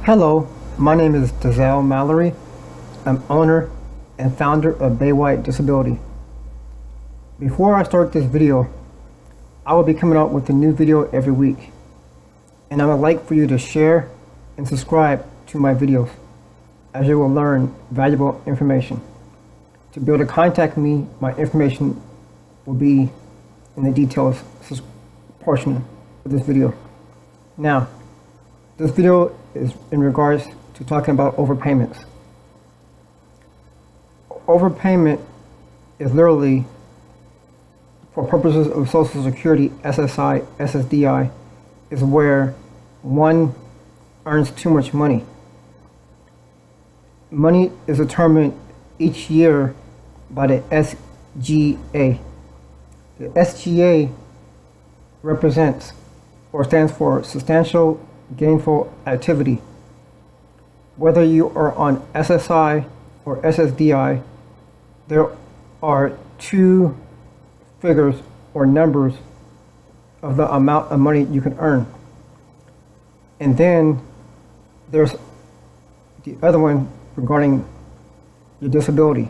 Hello, my name is Dazelle Mallory. I'm owner and founder of Baywide Disability. Before I start this video, I will be coming out with a new video every week, and I would like for you to share and subscribe to my videos, as you will learn valuable information. To be able to contact me, my information will be in the details portion of this video. Now, this video is in regards to talking about overpayments. Overpayment is literally, for purposes of Social Security, SSI, SSDI, is where one earns too much money. Money is determined each year by the SGA. The SGA represents or stands for Substantial Gainful Activity. Whether you are on SSI or SSDI, there are two figures or numbers of the amount of money you can earn. And then there's the other one regarding your disability.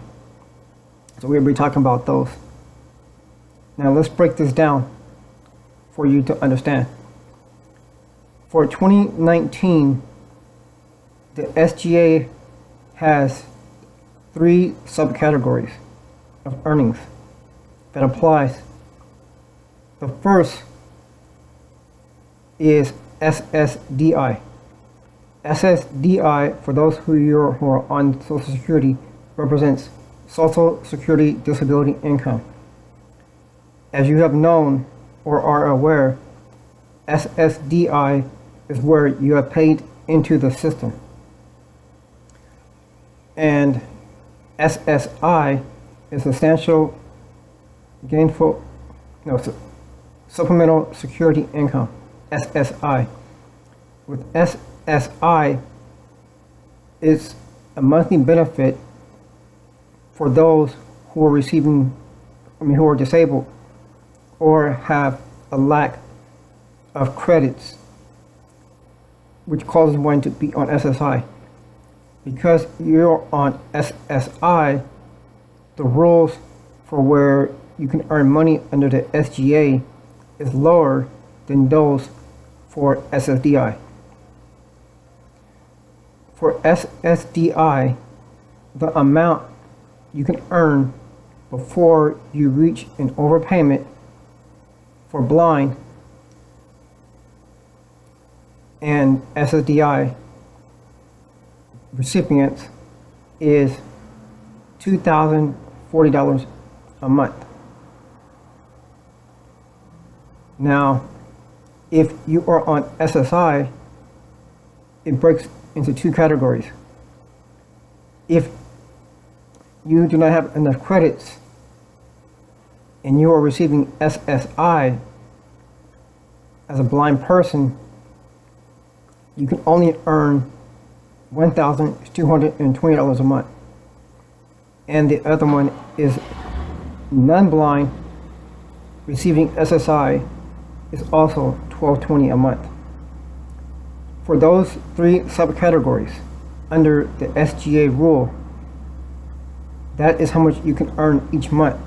So we'll be talking about those. Now let's break this down for you to understand. For 2019, the SGA has three subcategories of earnings that applies. The first is SSDI. SSDI, for those who are on Social Security, represents Social Security Disability Income. As you have known or are aware, SSDI is where you have paid into the system. And SSI is Substantial Gainful, Supplemental Security Income, SSI. With SSI, it's a monthly benefit for those who are who are disabled or have a lack of credits, which causes one to be on SSI. Because you're on SSI, the rules for where you can earn money under the SGA is lower than those for SSDI. For SSDI, the amount you can earn before you reach an overpayment for blind and SSDI recipients is $2,040 a month. Now, if you are on SSI, it breaks into two categories. If you do not have enough credits and you are receiving SSI as a blind person, you can only earn $1,220 a month. And the other one is non-blind, receiving SSI is also $1,220 a month. For those three subcategories under the SGA rule, that is how much you can earn each month.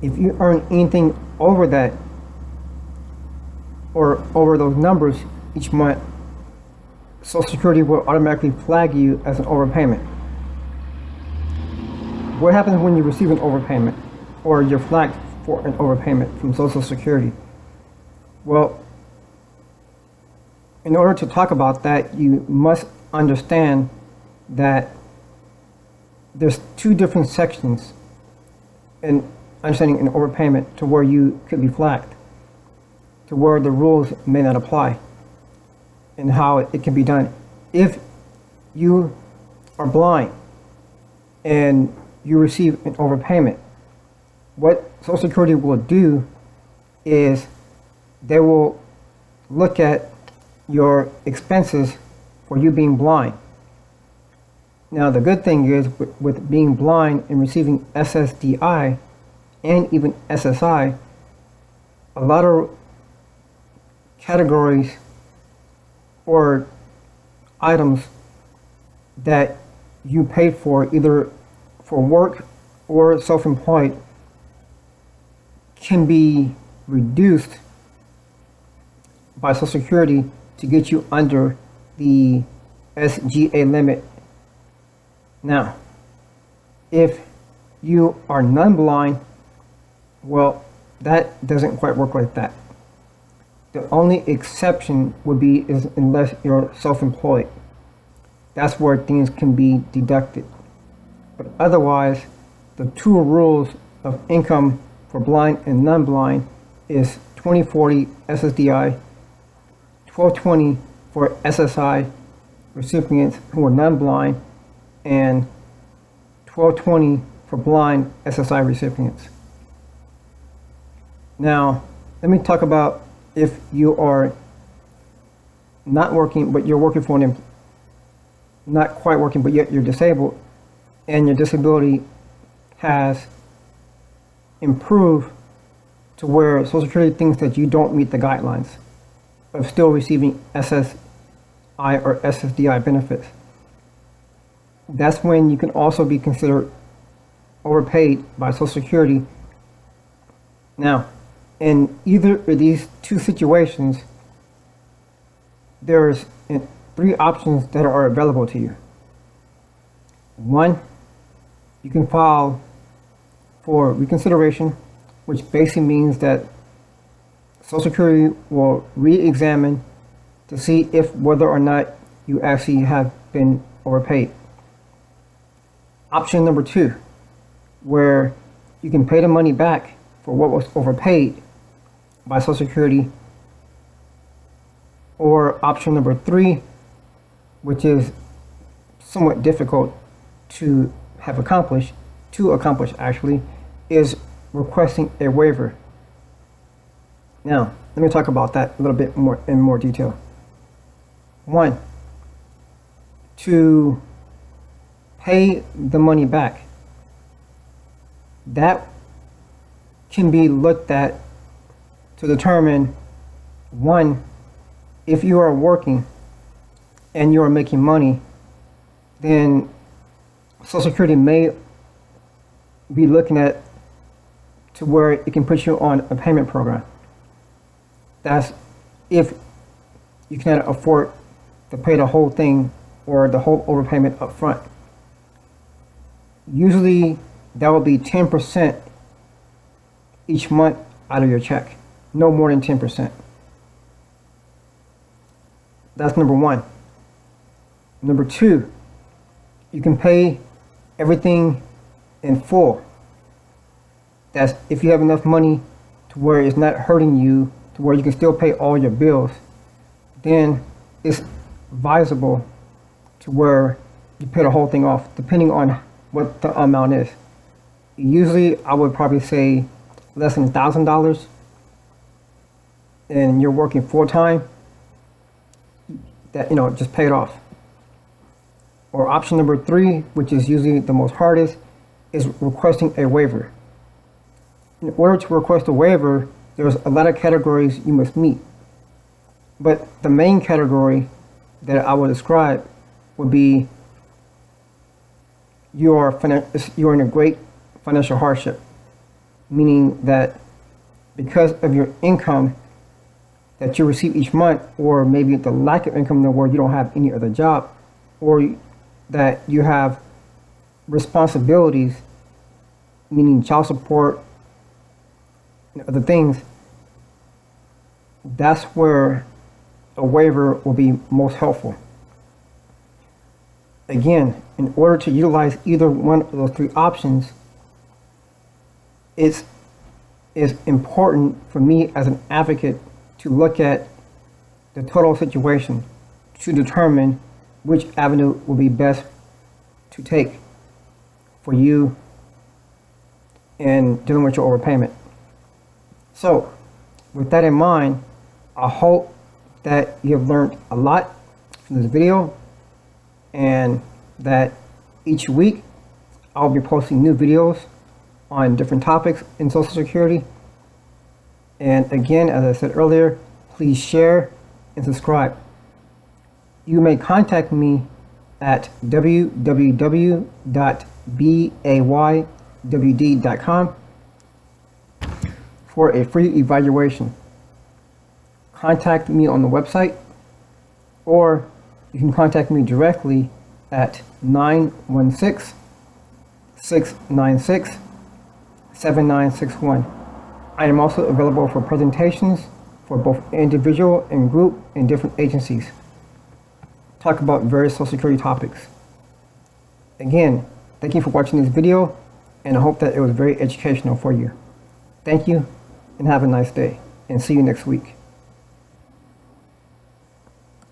If you earn anything over that or over those numbers each month, Social Security will automatically flag you as an overpayment. What happens when you receive an overpayment or you're flagged for an overpayment from Social Security? Well, in order to talk about that, you must understand that there's two different sections in understanding an overpayment to where you could be flagged, to where the rules may not apply, and how it can be done. If you are blind and you receive an overpayment, what Social Security will do is they will look at your expenses for you being blind. Now, the good thing is with being blind and receiving SSDI and even SSI, a lot of categories or items that you paid for, either for work or self-employed, can be reduced by Social Security to get you under the SGA limit. Now, if you are non-blind, well, that doesn't quite work like that. The only exception would be is unless you're self-employed. That's where things can be deducted. But otherwise, the two rules of income for blind and non-blind is 2040 SSDI, 1220 for SSI recipients who are non-blind, and 1220 for blind SSI recipients. Now, let me talk about if you are not working, but you're working for an not quite working, but yet you're disabled, and your disability has improved to where Social Security thinks that you don't meet the guidelines of still receiving SSI or SSDI benefits. That's when you can also be considered overpaid by Social Security. Now, in either of these two situations, there's three options that are available to you. One, you can file for reconsideration, which basically means that Social Security will re-examine to see if whether or not you actually have been overpaid. Option number two, where you can pay the money back for what was overpaid by Social Security. Or option number three, which is somewhat difficult to accomplish actually, is requesting a waiver. Now, let me talk about that a little bit more in more detail. One, to pay the money back, that can be looked at to determine, one, if you are working and you are making money, then Social Security may be looking at to where it can put you on a payment program. That's if you cannot afford to pay the whole thing or the whole overpayment up front. Usually that will be 10% each month out of your check, no more than 10%. That's number one. Number two, you can pay everything in full. That's if you have enough money to where it's not hurting you, to where you can still pay all your bills, then it's advisable to where you pay the whole thing off, depending on what the amount is. Usually, I would probably say less than $1,000, and you're working full time. That, just pay it off. Or option number three, which is usually the most hardest, is requesting a waiver. In order to request a waiver, there's a lot of categories you must meet. But the main category that I would describe would be you're in a great financial hardship, meaning that because of your income that you receive each month, or maybe the lack of income where you don't have any other job, or that you have responsibilities, meaning child support and other things, that's where a waiver will be most helpful. Again, in order to utilize either one of those three options, it's important for me as an advocate to look at the total situation to determine which avenue will be best to take for you in dealing with your overpayment. So, with that in mind, I hope that you have learned a lot from this video, and that each week I'll be posting new videos on different topics in Social Security. And again, as I said earlier, please share and subscribe. You may contact me at www.baywd.com for a free evaluation. Contact me on the website, or you can contact me directly at 916-696-7961. I am also available for presentations for both individual and group in different agencies. Talk about various Social Security topics. Again, thank you for watching this video, and I hope that it was very educational for you. Thank you, and have a nice day, and see you next week.